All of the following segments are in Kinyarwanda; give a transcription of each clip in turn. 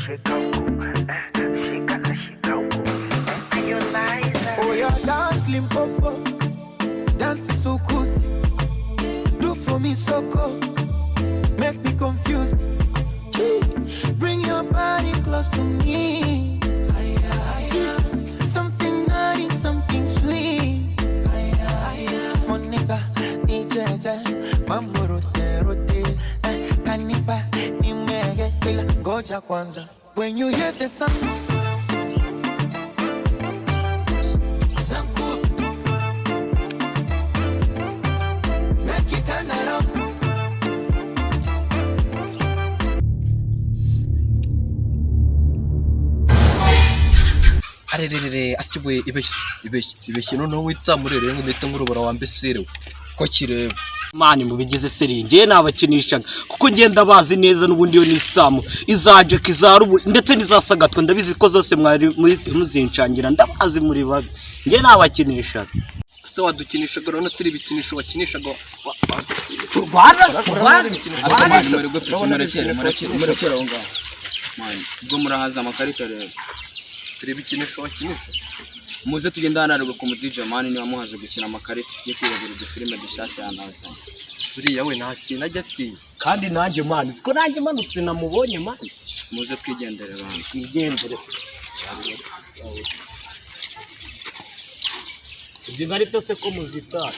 Oh yeah, dance Limpopo, dance Sukusi. Do for me Soko, make me confused. Bring your body close to me. Something nice, something sweet. Monica, nijeje, mambo rote rote. Kanipa, nimege, ila goja kwanza. When you hear the sound, make it turn around. Arerere ashyubuye ibeshye noneho witsamurere ngo ndetse ngurubara wambesire ko kireba mani mubigize seri ngiye nabakinishaga kuko ngenda bazi neza n'ubundi yo nitsamu izaje kizarubu ndetse nizasagatwa ndabizi ko zose mwari muzinshangira ndabazi muri babi ngiye nabakinishaga se wadukinishaga rero turi bikinisho wakinishaga turwana murekera aho ngaho mani ubwo murahaza amakarita rero turi bikinisho wakinisha muze tugenda hanarwa ku DJ mani niba muhaje gukina amakarita yo kwibagura udufilime dushyashya yandaza buriya we nta kintu ajya ati kandi nanjye mani siko nanjye manutse namubonye mani muze twigendere abantu twigendere ibyo bari tose ko muzita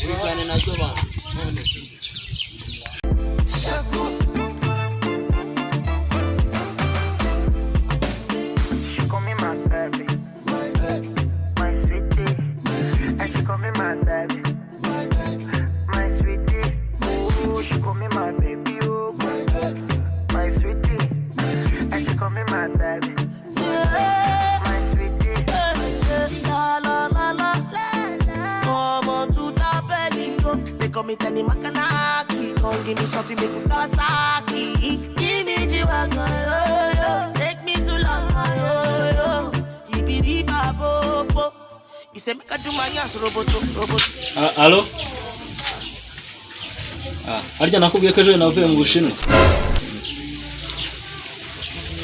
bizane nazo abantu none se Tani makanaki, don't give me something make me Kawasaki. Give me Chihuahua, yo. Take me to Lama, yo. Ibiri babo, he said make a do my ass roboto. Allo? Harya nakubwiye ko ejo navuye mu Bushinwa.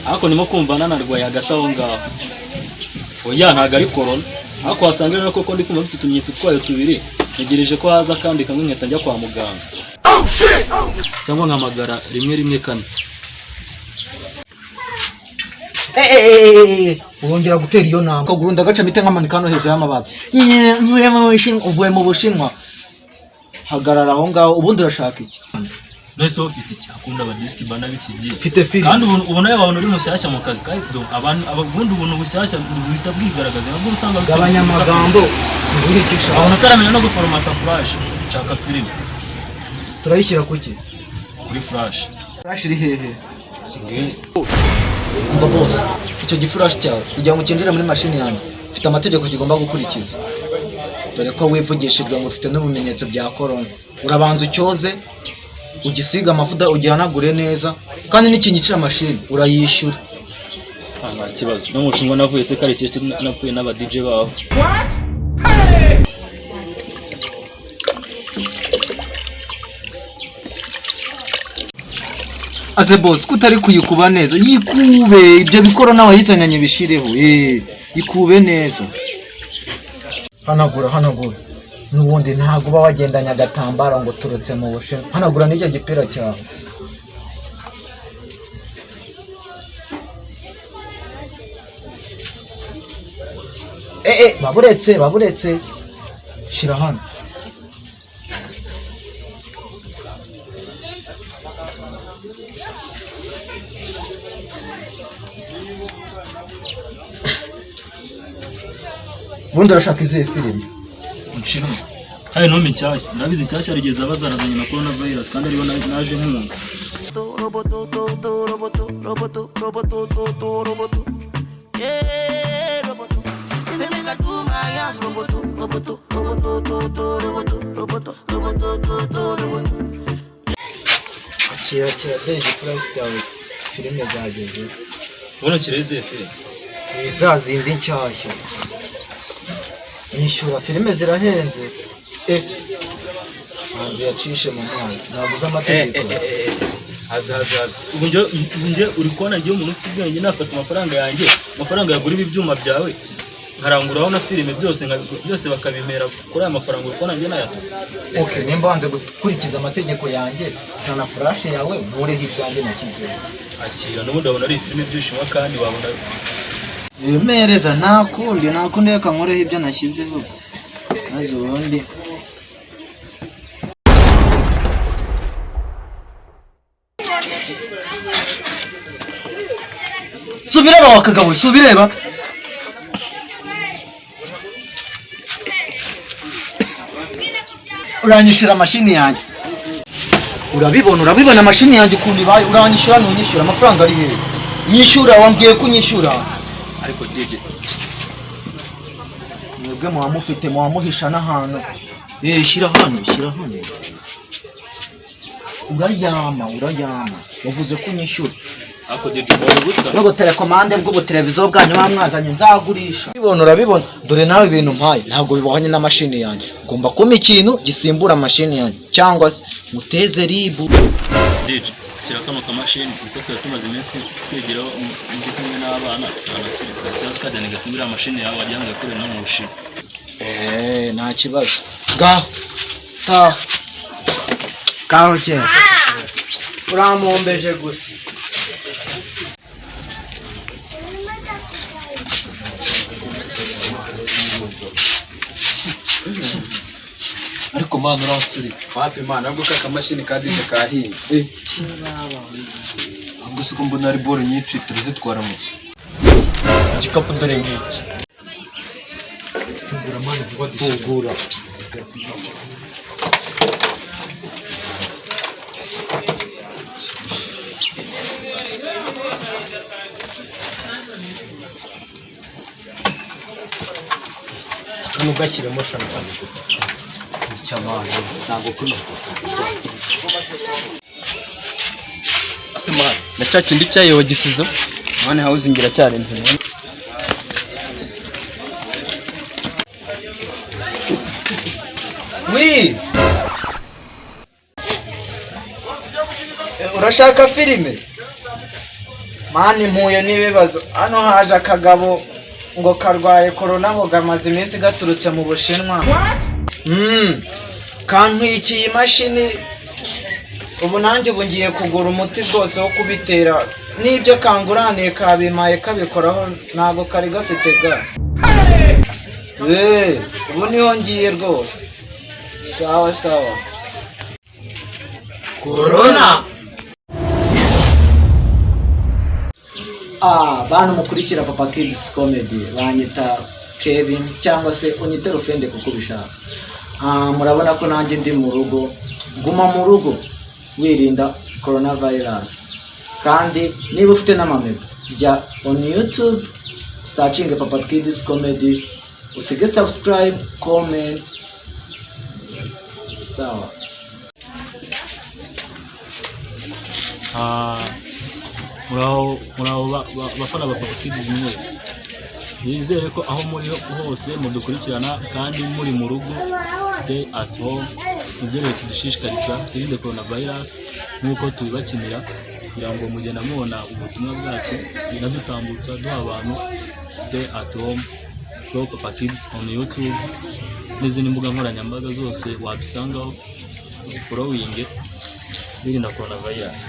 Ako nimo kumva nanarwaye hagati aho ngaho. Oya ntago ari corona. Ako wasanga rero koko ndi kumva mfite utumenyetso twayo tubiri. Ntegereje ko haza kandi kamwe nketa njya kwa muganga. Oh shit! Cyangwa nkamagara rimwe kane. Wongera gutera iyo namba. Kagurunda gaca mite nk'amanikano hejuru y'amababi. Uvuye mu Bushinwa. Hagarara aho ngaho ubundi urashaka iki? Nese ufite iki akunda abadiski bana bikigiye. Mfite film. Kandi ubona y'abantu uri mushyashya mu kazi kandi abantu abagundi ubuntu bushyashya bita bwigaragaza nabwo usanga abanyamagambo ngurikisha. Abantu taramenya no guformata flash chaka film. Turayishyira kuki? Kuri flash. Flash iri hehe? Singe. Umva boss, icyo giflash cyawe kugira ngo kinjire muri machine yanjye. Mfite amategeko kigomba gukurikiza. Dore ko wivugishirwa ngo ufite n'ubumenyetso bya corona. Urabanza ucyoze ugisiga amavuta ugihanagure neza kandi n'ikinyicira machine urayishyura. Nta kibazo. No mushinga navuye se kare cyo napfuye n'aba DJ baho. What? Hey! Aze boss kutari kuyikuba neza yikube ibyo bikoro nawe yizanyanye bishireho ikube neza. Hanagura nubundi ntago uba wagendanya agatambaro ngo turutse mu Bushinwa. Hanagura n'icyo gipira cyawe. baburetse shira hano. Bundi urashaka izihe filime? Nshinwa. Haye no micyashya. Nabizi cyashya rigeze abazarazanye na coronavirus kandi ariyo naje nk'umuntu. Roboto. Yeah, roboto. Say make I do my ass roboto. Kira deje price cyawe filime zageze. Ubona kireze filime. Izazindi nshyashya. Nishyura filime zirahenze. Hanze yacishe mu mazi. Naguze amategeko. ubu nje uri kubona ngiye umuntu ufite ubwenge nafata amafaranga yanjye, amafaranga yagura ibi byuma byawe nkaranguraho na filime byose bakabimera kuri aya mafaranga uri kubona ngiye nayatose. Okay, nimba wanze gukurikiza amategeko yanjye zana flash yawe nkureho ibyanjye nashyizeho. Akira n'ubundi abona ari filime byishimo kandi wabona Yemereza nakundi reka nkureho ibyo nashyizeho maze ubundi subireba wakagawe subireba uranyishura mashini yanjye urabibona mashini yanjye ukuntu ibaye uranyishura ntunyishura amafaranga ari hehe nyishura wambwiye ko unyishura ariko DJ mwebwe muhamufite muhamuhisha n'ahantu shyira hano uraryama wavuze ko unyishura ako DJ muri gusa n'ubwo telekomande bw'ubuteleviziyo bwanyu bamwazanye nzagurisha urabibona dore nawe ibintu mpaye ntabwo bibahanye n'amashini yanjye ugomba kuma ikintu gisimbura amashini yanjye cyangwa se muteze ribu. DJ kira kano kamashini kuko twari tumaze iminsi twigiraho ndi kumwe n'abana ikibazo kajyanye gasimbura amashini yawe wagira ngo yakore no mu Bushinwa. Nta kibazo gaho cyane uramombeje gusa. ariko mana urasuri wapi mana nabwo ka kamashini kadije kahiye ahubwo siko mbona ari boro nyinshi turizitwara mu igikapu dore ngiki fungura mani vuba fungura nugashyiremo shampanye cyamana ntabwo kuno asema ndaca kindi cyaye wagisiza mane housing iracyarenze urashaka filime mani mpuye n'ibibazo hano haje akagabo ngo karwaye corona ngo gamaze iminsi gaturutse mu Bushinwa. Kantwikiye imashini ubu nanjye ubu ngiye kugura umuti rwose wo kubitera n'ibyo kanguraniye kabimaye kabikoraho ntabwo kari gafite ga. Ubu niho ngiye rwose. Sawa corona bantu mukurikira Papa Kids Comedy banyita Kevin cyangwa se unyite Rufende kuko bishaka. Murabona ko nanjye ndi mu rugo, guma mu rugo wirinda coronavirus. Kandi niba ufite n'amamega jya on YouTube searching Papa Kids Comedy usige subscribe, comment. Sawa. muraho bafana ba Papa Kids mwese, nizere ko aho muri hose mudukurikirana kandi muri mu rugo, stay at home. Nibyo leta dushishikariza twirinde coronavirus nk'uko tubibakinira kugira ngo mugenda mubona ubutumwa bwacu binadutambutsa duha abantu. Stay at home, follow Papa Kids on YouTube n'izindi mbuga nkoranyambaga zose wabisangaho, following birinda coronavirus.